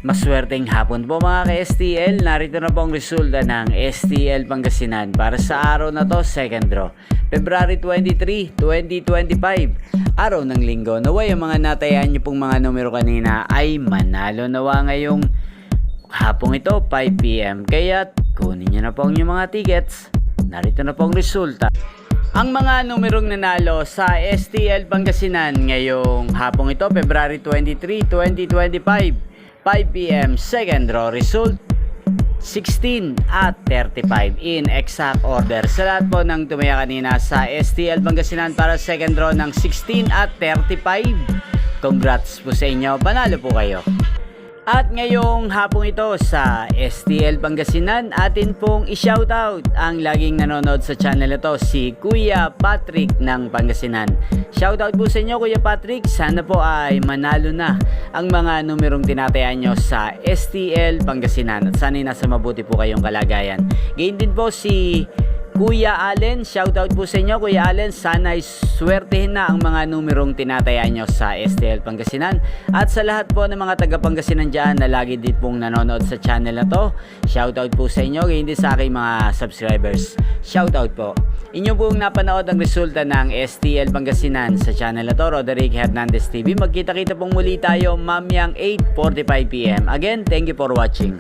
Maswerteng hapon po mga ka-STL, narito na po ang resulta ng STL Pangasinan para sa araw na to, second draw, February 23, 2025, araw ng linggo. Naway ang mga natayan nyo pong mga numero kanina ay manalo nawa ngayong hapong ito, 5 PM. Kaya kunin nyo na po ang inyong mga tickets. Narito na po ang resulta. Ang mga numerong nanalo sa STL Pangasinan ngayong hapong ito, February 23, 2025, 5 PM, second draw result 16 at 35 in exact order. Sa lahat po ng tumaya kanina sa STL Pangasinan para second draw ng 16 at 35, congrats po sa inyo, panalo po kayo. At ngayong hapong ito sa STL Pangasinan, atin pong i-shoutout ang laging nanonood sa channel ito, si Kuya Patrick ng Pangasinan. Shoutout po sa inyo Kuya Patrick, sana po ay manalo na ang mga numerong tinatayan nyo sa STL Pangasinan at sana'y nasa mabuti po kayong kalagayan. Gayon din po si Kuya Allen, shoutout po sa inyo Kuya Allen, sana'y swertehin na ang mga numerong tinatayaan nyo sa STL Pangasinan. At sa lahat po ng mga taga Pangasinan dyan na lagi din pong nanonood sa channel na to, shoutout po sa inyo, gayon din sa aking mga subscribers, shoutout po. Inyo pong napanood ang resulta ng STL Pangasinan sa channel na to, Roderick Hernandez TV. Magkita-kita pong muli tayo mamayang 8:45 PM. Again, thank you for watching.